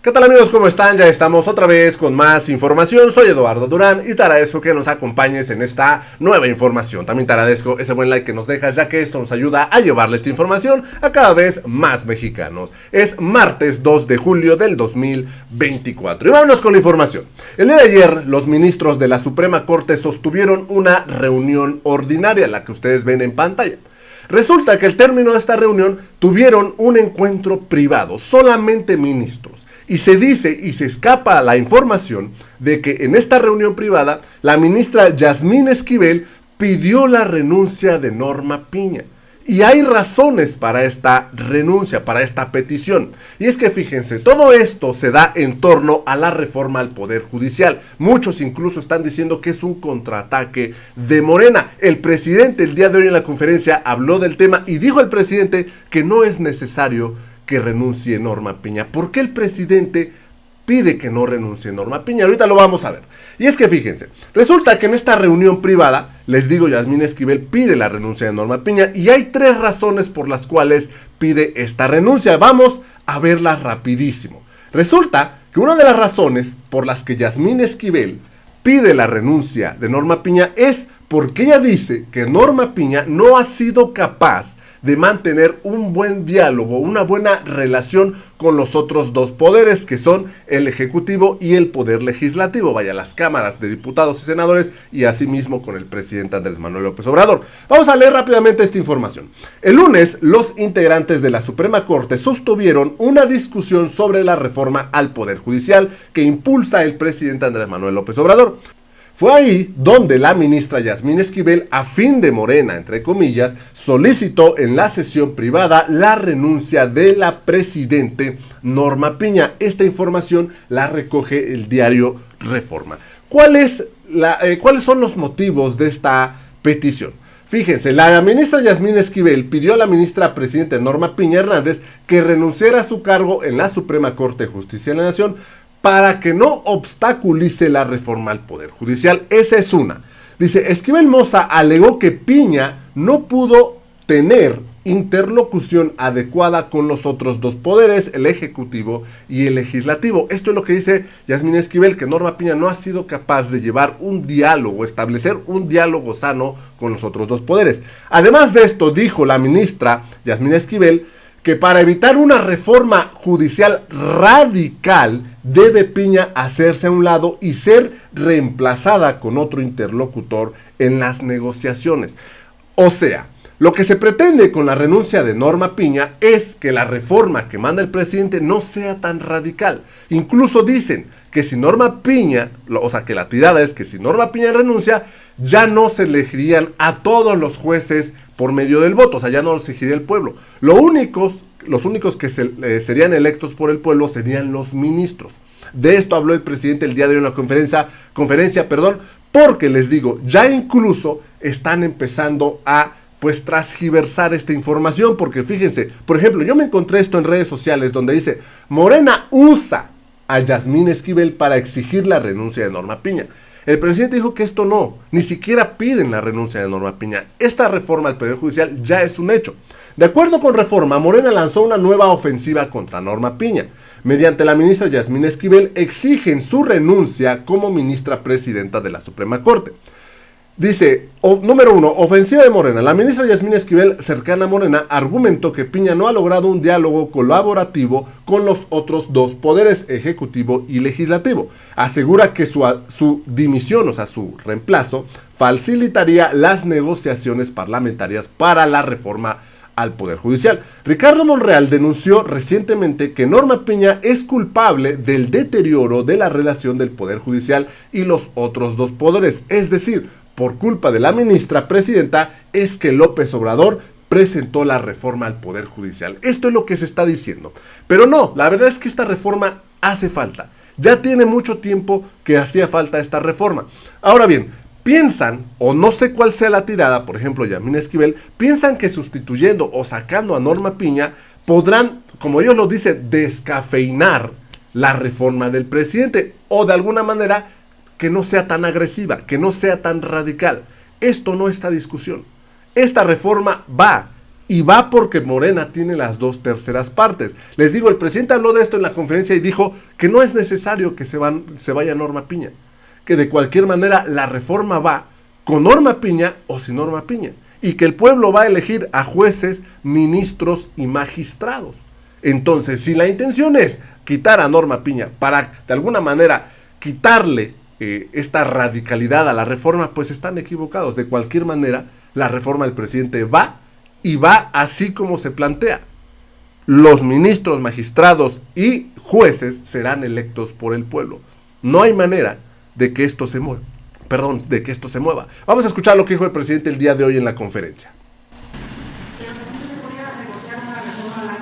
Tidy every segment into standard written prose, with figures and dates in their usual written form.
¿Qué tal amigos? ¿Cómo están? Ya estamos otra vez con más información. Soy Eduardo Durán y te agradezco que nos acompañes en esta nueva información. También te agradezco ese buen like que nos dejas, ya que esto nos ayuda a llevarle esta información a cada vez más mexicanos. Es martes 2 de julio del 2024 y vámonos con la información. El día de ayer los ministros de la Suprema Corte sostuvieron una reunión ordinaria, la que ustedes ven en pantalla. Resulta que al término de esta reunión tuvieron un encuentro privado, solamente ministros. Y se dice y se escapa la información de que en esta reunión privada la ministra Yasmín Esquivel pidió la renuncia de Norma Piña. Y hay razones para esta renuncia, para esta petición. Y es que fíjense, todo esto se da en torno a la reforma al Poder Judicial. Muchos incluso están diciendo que es un contraataque de Morena. El presidente el día de hoy en la conferencia habló del tema y dijo el presidente que no es necesario que renuncie Norma Piña. ¿Por qué el presidente pide que no renuncie Norma Piña? Ahorita lo vamos a ver. Y es que fíjense, resulta que en esta reunión privada, les digo, Yasmín Esquivel pide la renuncia de Norma Piña y hay tres razones por las cuales pide esta renuncia. Vamos a verlas rapidísimo. Resulta que una de las razones por las que Yasmín Esquivel pide la renuncia de Norma Piña es porque ella dice que Norma Piña no ha sido capaz de mantener un buen diálogo, una buena relación con los otros dos poderes, que son el Ejecutivo y el Poder Legislativo, vaya, las cámaras de diputados y senadores, y asimismo con el presidente Andrés Manuel López Obrador. Vamos a leer rápidamente esta información. El lunes, los integrantes de la Suprema Corte sostuvieron una discusión sobre la reforma al Poder Judicial que impulsa el presidente Andrés Manuel López Obrador. Fue ahí donde la ministra Yasmín Esquivel, a fin de Morena, entre comillas, solicitó en la sesión privada la renuncia de la presidente Norma Piña. Esta información la recoge el diario Reforma. ¿Cuáles son los motivos de esta petición? Fíjense, la ministra Yasmín Esquivel pidió a la ministra presidente Norma Piña Hernández que renunciara a su cargo en la Suprema Corte de Justicia de la Nación para que no obstaculice la reforma al Poder Judicial. Esa es una. Dice, Esquivel Moza alegó que Piña no pudo tener interlocución adecuada con los otros dos poderes, el Ejecutivo y el Legislativo. Esto es lo que dice Yasmín Esquivel, que Norma Piña no ha sido capaz de llevar un diálogo, establecer un diálogo sano con los otros dos poderes. Además de esto, dijo la ministra Yasmín Esquivel que para evitar una reforma judicial radical, debe Piña hacerse a un lado y ser reemplazada con otro interlocutor en las negociaciones. O sea, lo que se pretende con la renuncia de Norma Piña es que la reforma que manda el presidente no sea tan radical. Incluso dicen que si Norma Piña, o sea, que la tirada es que si Norma Piña renuncia, ya no se elegirían a todos los jueces por medio del voto, o sea, ya no los elegiría el pueblo. Los únicos que serían electos por el pueblo serían los ministros. De esto habló el presidente el día de hoy en la conferencia, porque les digo, ya incluso están empezando a transgiversar esta información, porque fíjense, por ejemplo, yo me encontré esto en redes sociales donde dice, Morena usa a Yasmín Esquivel para exigir la renuncia de Norma Piña. El presidente dijo que esto no, ni siquiera piden la renuncia de Norma Piña. Esta reforma al Poder Judicial ya es un hecho. De acuerdo con Reforma, Morena lanzó una nueva ofensiva contra Norma Piña. Mediante la ministra Yasmín Esquivel exigen su renuncia como ministra presidenta de la Suprema Corte. Dice, número 1, ofensiva de Morena. La ministra Yasmín Esquivel, cercana a Morena, argumentó que Piña no ha logrado un diálogo colaborativo con los otros dos poderes, Ejecutivo y Legislativo. Asegura que su dimisión, o sea, su reemplazo, facilitaría las negociaciones parlamentarias para la reforma al Poder Judicial. Ricardo Monreal denunció recientemente que Norma Piña es culpable del deterioro de la relación del Poder Judicial y los otros dos poderes, es decir, por culpa de la ministra presidenta es que López Obrador presentó la reforma al Poder Judicial. Esto es lo que se está diciendo. Pero no, la verdad es que esta reforma hace falta. Ya tiene mucho tiempo que hacía falta esta reforma. Ahora bien, piensan, o no sé cuál sea la tirada, por ejemplo, Yasmín Esquivel, piensan que sustituyendo o sacando a Norma Piña podrán, como ellos lo dicen, descafeinar la reforma del presidente o de alguna manera que no sea tan agresiva, que no sea tan radical. Esto no está en discusión. Esta reforma va y va porque Morena tiene las 2/3 partes. Les digo, el presidente habló de esto en la conferencia y dijo que no es necesario que se vaya Norma Piña, que de cualquier manera la reforma va con Norma Piña o sin Norma Piña, y que el pueblo va a elegir a jueces, ministros y magistrados. Entonces, si la intención es quitar a Norma Piña para de alguna manera quitarle esta radicalidad a la reforma, pues están equivocados. De cualquier manera, la reforma del presidente va, y va así como se plantea. Los ministros, magistrados y jueces serán electos por el pueblo. No hay manera de que esto se mueva. De que esto se mueva. Vamos a escuchar lo que dijo el presidente el día de hoy en la conferencia.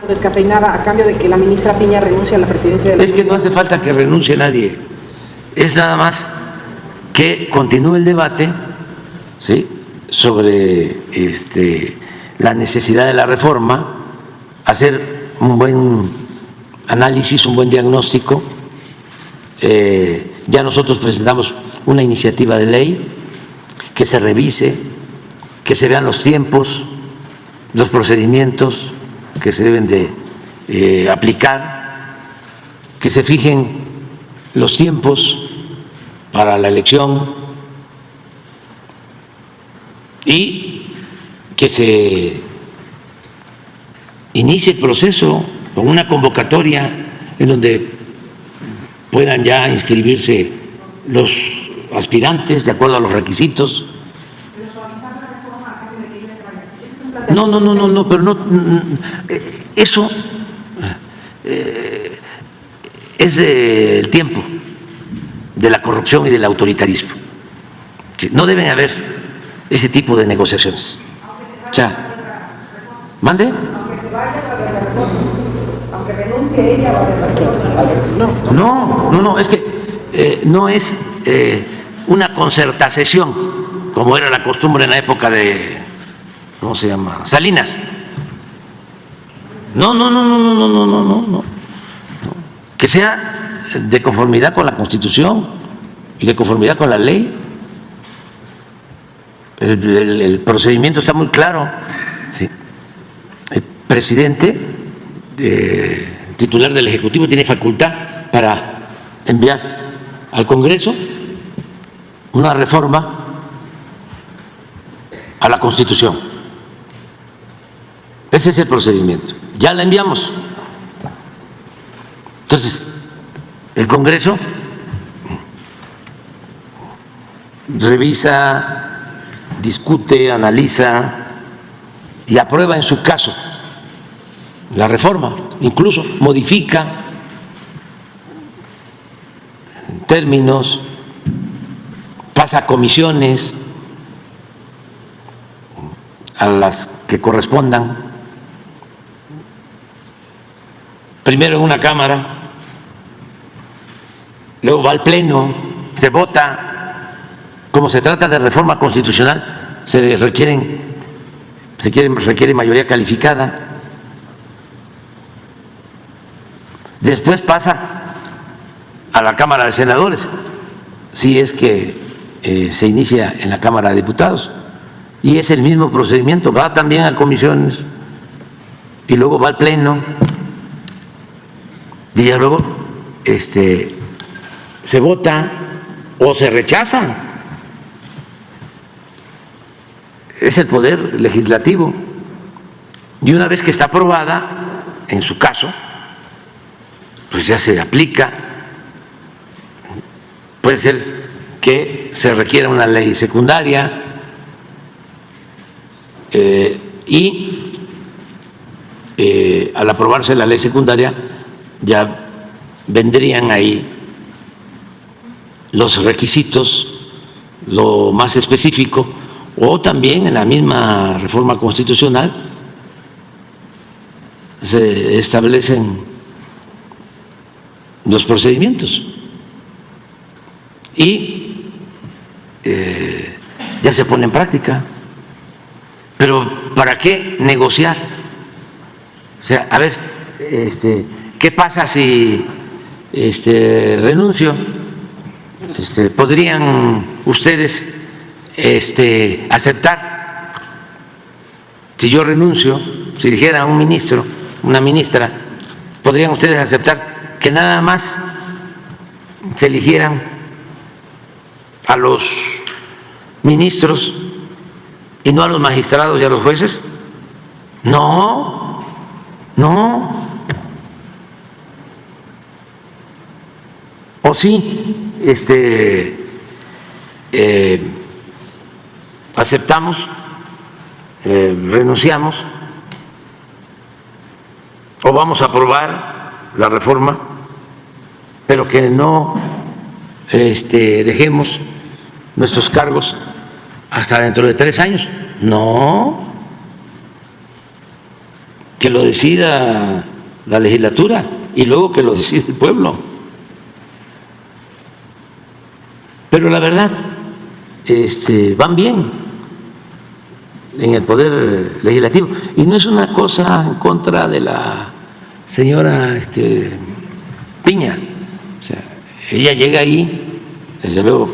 Descafeinada a cambio de que la ministra Piña renuncie a la presidencia de la... Es que no hace falta que renuncie nadie. Es nada más que continúe el debate, ¿sí?, sobre la necesidad de la reforma, hacer un buen análisis, un buen diagnóstico. Ya nosotros presentamos una iniciativa de ley, que se revise, que se vean los tiempos, los procedimientos que se deben de aplicar, que se fijen los tiempos para la elección y que se inicie el proceso con una convocatoria en donde puedan ya inscribirse los aspirantes de acuerdo a los requisitos. No, pero no, eso es el tiempo de la corrupción y del autoritarismo. No deben haber ese tipo de negociaciones. O sea, ¿mande? Aunque se vaya a la reforma, aunque renuncie ella va a haber reforma. No, es que no es una concertación, como era la costumbre en la época de, ¿cómo se llama?, Salinas. No. Que sea de conformidad con la Constitución y de conformidad con la ley. El procedimiento está muy claro. Sí. El presidente, el titular del Ejecutivo, tiene facultad para enviar al Congreso una reforma a la Constitución. Ese es el procedimiento. Ya la enviamos. Entonces, el Congreso revisa, discute, analiza y aprueba en su caso la reforma, incluso modifica términos, pasa a comisiones a las que correspondan, primero en una Cámara, luego va al Pleno, se vota. Como se trata de reforma constitucional, requiere mayoría calificada. Después pasa a la Cámara de Senadores, si es que se inicia en la Cámara de Diputados, y es el mismo procedimiento, va también a comisiones y luego va al Pleno y ya luego se vota o se rechaza. Es el poder legislativo, y una vez que está aprobada, en su caso, pues ya se aplica. Puede ser que se requiera una ley secundaria y al aprobarse la ley secundaria ya vendrían ahí los requisitos, lo más específico, o también en la misma reforma constitucional se establecen los procedimientos y ya se pone en práctica. Pero ¿para qué negociar? O sea, a ver, ¿qué pasa si renuncio? ¿Podrían ustedes aceptar si yo renuncio, si eligiera un ministro, una ministra, ¿podrían ustedes aceptar que nada más se eligieran a los ministros y no a los magistrados y a los jueces? No, no. O sí, aceptamos, renunciamos, o vamos a aprobar la reforma, pero que no dejemos nuestros cargos hasta dentro de 3 años. No, que lo decida la legislatura y luego que lo decida el pueblo. Pero la verdad, van bien en el poder legislativo. Y no es una cosa en contra de la señora Piña. O sea, ella llega ahí, desde luego,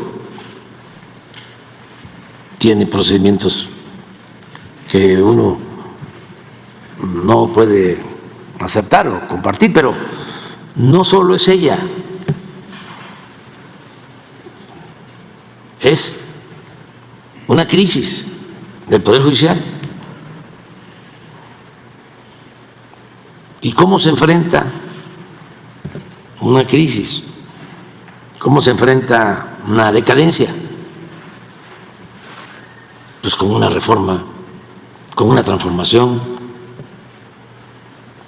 tiene procedimientos que uno no puede aceptar o compartir, pero no solo es ella. Es una crisis del Poder Judicial. ¿Y cómo se enfrenta una crisis? ¿Cómo se enfrenta una decadencia? Pues con una reforma, con una transformación,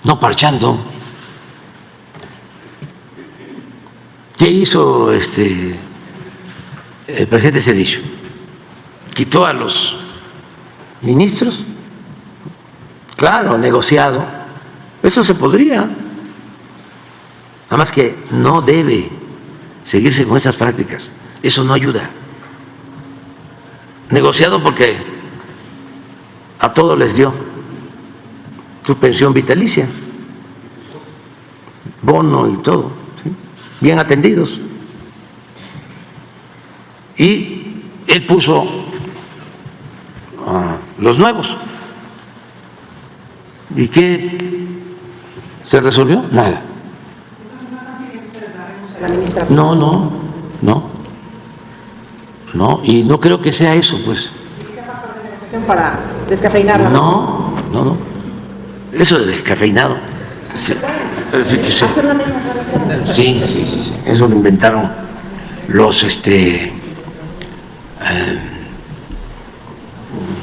no parchando. ¿Qué hizo el presidente Cedillo? Quitó a los ministros, claro, negociado. Eso se podría, nada más que no debe seguirse con esas prácticas. Eso no ayuda. Negociado porque a todos les dio su pensión vitalicia, bono y todo, ¿sí? Bien atendidos. Y él puso a los nuevos. ¿Y qué se resolvió? Nada. No, y no creo que sea eso, pues. Para descafeinarla. No. Eso de descafeinado. Sí. Eso lo inventaron los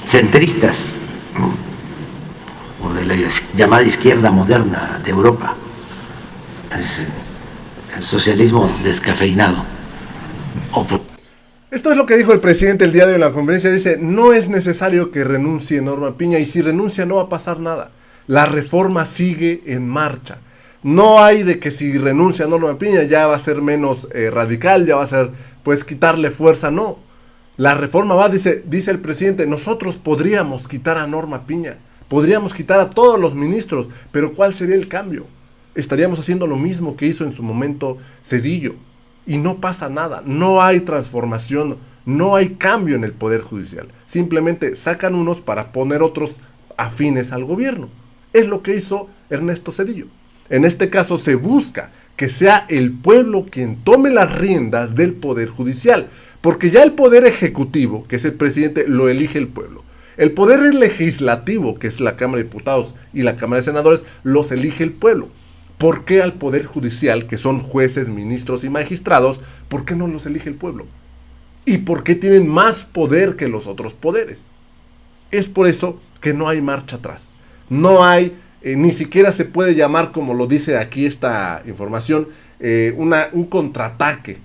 centristas, o de la llamada izquierda moderna de Europa. Es el socialismo descafeinado. Esto es lo que dijo el presidente el día de hoy en la conferencia. Dice, no es necesario que renuncie Norma Piña, y si renuncia no va a pasar nada. La reforma sigue en marcha. No hay de que si renuncia Norma Piña ya va a ser menos radical, ya va a ser, pues, quitarle fuerza. No, la reforma va, dice el presidente, nosotros podríamos quitar a Norma Piña, podríamos quitar a todos los ministros, pero ¿cuál sería el cambio? Estaríamos haciendo lo mismo que hizo en su momento Cedillo. Y no pasa nada, no hay transformación, no hay cambio en el Poder Judicial. Simplemente sacan unos para poner otros afines al gobierno. Es lo que hizo Ernesto Zedillo. En este caso se busca que sea el pueblo quien tome las riendas del Poder Judicial, porque ya el Poder Ejecutivo, que es el presidente, lo elige el pueblo. El Poder Legislativo, que es la Cámara de Diputados y la Cámara de Senadores, los elige el pueblo. ¿Por qué al Poder Judicial, que son jueces, ministros y magistrados, por qué no los elige el pueblo? ¿Y por qué tienen más poder que los otros poderes? Es por eso que no hay marcha atrás. No hay, ni siquiera se puede llamar, como lo dice aquí esta información, un contraataque,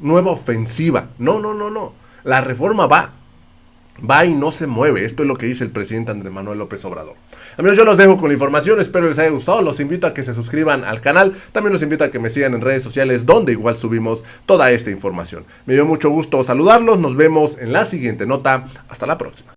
nueva ofensiva. No. La reforma va y no se mueve. Esto es lo que dice el presidente Andrés Manuel López Obrador. Amigos, yo los dejo con la información, espero les haya gustado, los invito a que se suscriban al canal, también los invito a que me sigan en redes sociales donde igual subimos toda esta información. Me dio mucho gusto saludarlos, nos vemos en la siguiente nota, hasta la próxima.